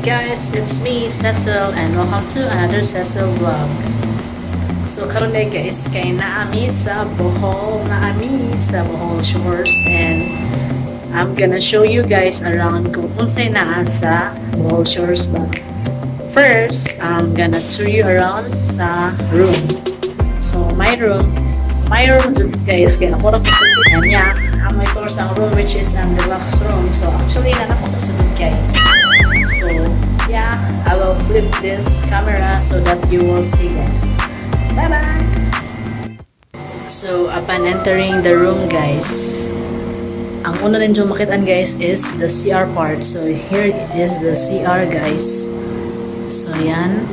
guys? It's me, Cesyl, and welcome to another Cesyl vlog. So karon day guys, kay naami sa Bohol Shores, and I'm gonna show you guys around kung unsay naa sa Bohol Shores ba. First, I'm gonna tour you around sa room. So my room guys, kaya ako rin sa niya. Ang may tour sa room which is ang deluxe room. So actually, na ako sa sunod guys. So yeah, I will flip this camera so that you will see guys. Bye bye! So upon entering the room guys, ang una rin yung makitaan guys is the CR part. So here is the CR guys. So yan.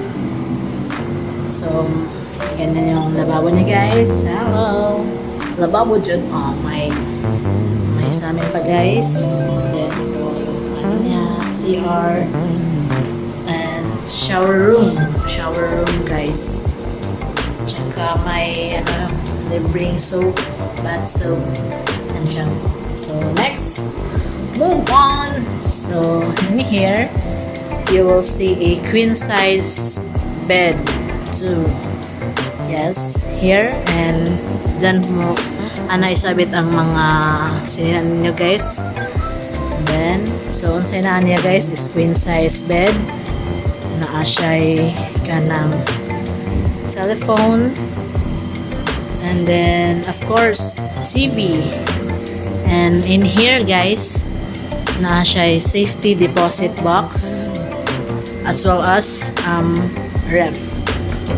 So ganyan yung lababo niya guys. Hello! Lababo dyan. Oh, may sa amin pa guys. Then ito yung ano niya, CR. And shower room guys. Tsaka may libreng soap, bath soap. Andyan. So next, move on. So in here, you will see a queen size bed too. Yes, here, and dyan mo isabit ang mga sininan ninyo guys. And then, so unsay na niya guys is queen size bed. Naa siya'y kanang telephone. And then, of course, TV. And in here guys, naa siya'y safety deposit box as well as ref.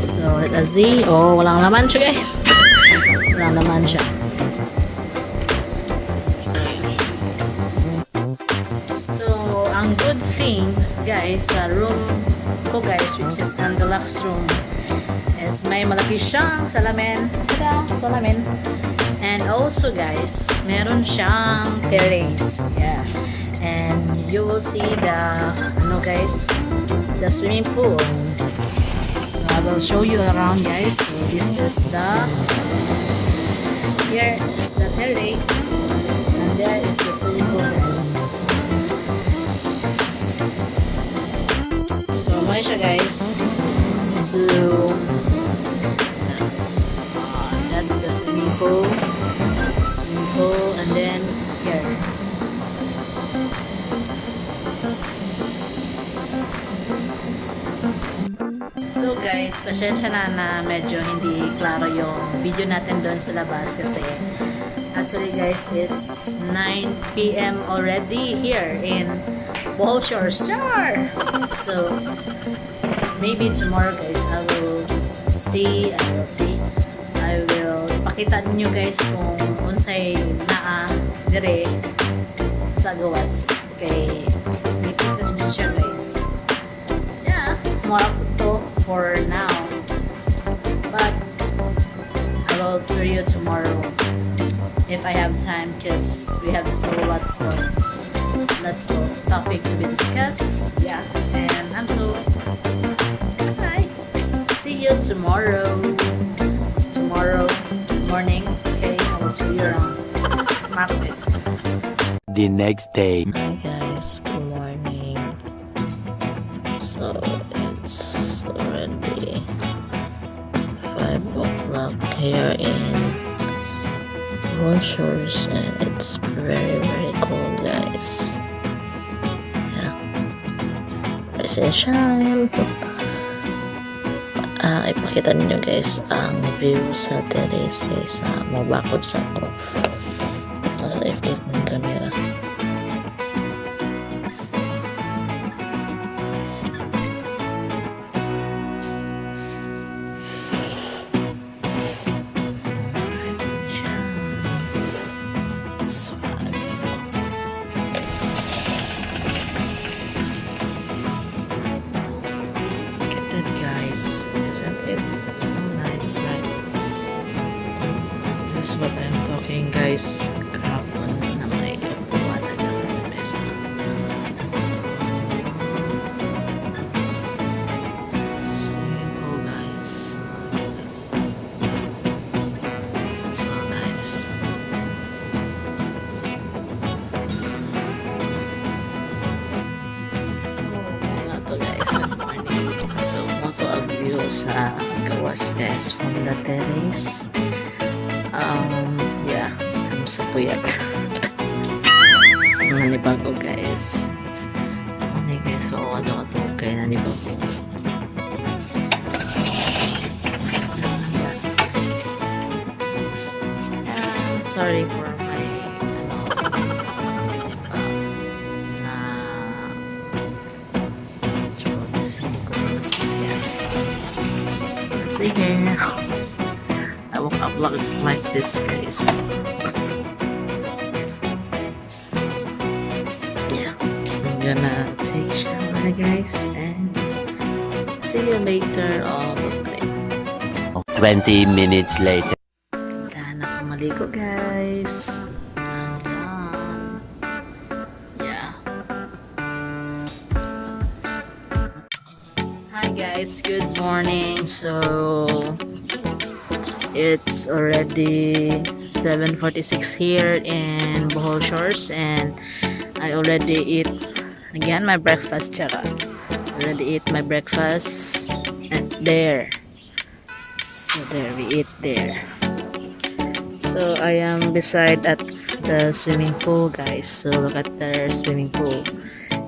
So, let us see. Oh, walang laman siya guys. Walang laman siya. So, ang good things guys sa room ko guys, which is ang deluxe room, is may malaki siyang salamin. Salamin. And also guys, meron siyang terrace. Yeah. And you will see the the swimming pool. I will show you around guys. So this is here is the terrace, and there is the swimming pool guys. So may siya guys to that's the swimming pool, and then here. So guys, pasensya na medyo hindi klaro yung video natin doon sa labas kasi actually guys, it's 9 PM already here in Bohol Shores. So maybe tomorrow guys, I will ipakita ninyo guys kung unsay naa dire sa gawas kay may kita din siya guys. Yeah, more to for now, but I will tour you tomorrow if I have time, because we have so lots of topic to be discussed. Yeah, and I'm so bye. See you tomorrow morning. Okay, I will tour you around market. The next day. Hi guys, good morning. So it's already 5 o'clock here in Bohol Shores, and it's very cold guys. Yeah, Cesyl. Ipakita ninyo guys ang view sa terrace guys. Mabakod sa ako sa FF ng camera. This is what I'm talking guys. Kahapon na may upuan na dyan ng mesa. Swimming pool guys. So nice. So sa gawas guys from the terrace. Yeah, I'm sa puyat. Nanibag ko guys. Okay guys, so ako ito kay nanibag ko. Sorry for my sige, I woke up like this guys. Yeah, I'm gonna take shower guys and see you later on the play. 20 minutes later. Dahil ako maligo guys. I'm done. Yeah. Hi guys, good morning. So it's already 7:46 here in Bohol Shores and I already eat again my breakfast. Already eat my breakfast and there. So there we eat there. So I am beside at the swimming pool guys. So look at their swimming pool.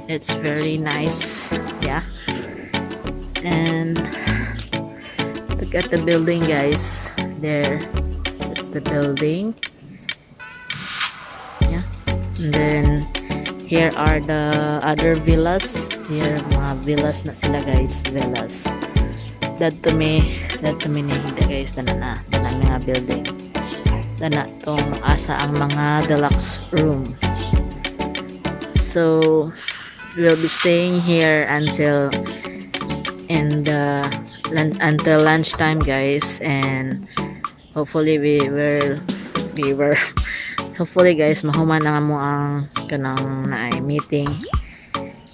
It's very nice. Yeah. And look at the building guys. There. That's the building. Yeah. And then here are the other villas. Here mga villas na sila guys. Villas. That to me na hindi guys. Dana mga building. Dana tong asa ang mga deluxe room. So we'll be staying here until lunchtime guys, and hopefully we were hopefully guys mahuman na mo ang kanang naay meeting,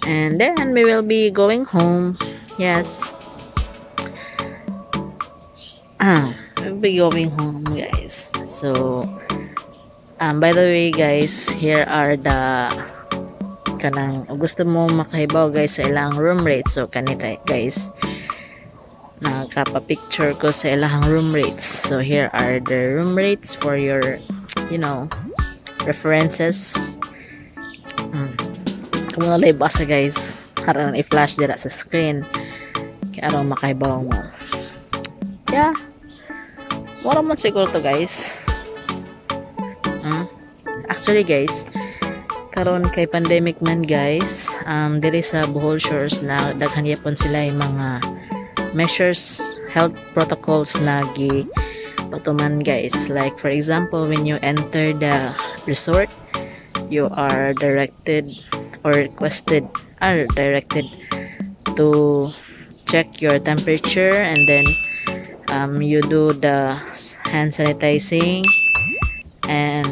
and then we will be going home. Yes, we'll be going home guys. So by the way guys, here are the kanang gusto mo makahibaw guys sa ilang room rates. So kanita guys, nakapa-picture ko sa ilang room rates. So here are the room rates for your references. Kung wala basa guys, harang i-flash dira sa screen kaya aron makahibaw mo. Yeah, wala man siguro to guys. Actually guys, karon kay pandemic man guys, diri sa Bohol Shores na daghan yapon sila yung mga measures, health protocols na patuman guys. Like for example, when you enter the resort, you are directed to check your temperature, and then you do the hand sanitizing, and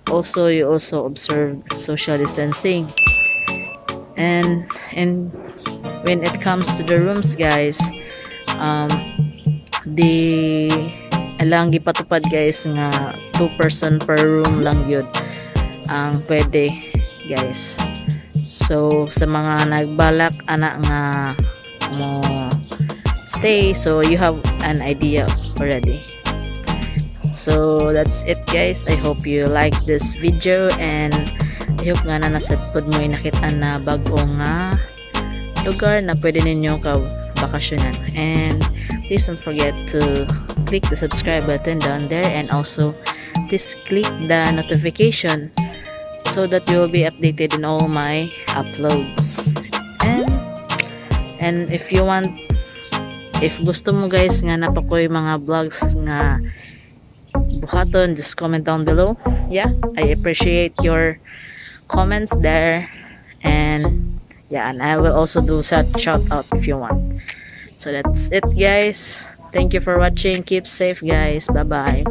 you also observe social distancing. And when it comes to the rooms guys, alang gipatupad guys nga 2 person per room lang yun ang pwede guys. So sa mga nagbalak ana nga mo stay, so you have an idea already. So that's it guys. I hope you like this video, and I hope nga na nasa pod mo nakita na bagong lugar na pwede ninyo bakasyonan. And please don't forget to click the subscribe button down there, and also please click the notification so that you will be updated in all my uploads. And if gusto mo guys nga napakoy mga vlogs nga buhaton, just comment down below. Yeah, I appreciate your comments there, and yeah, and I will also do shout out if you want. So that's it guys. Thank you for watching. Keep safe guys. Bye bye.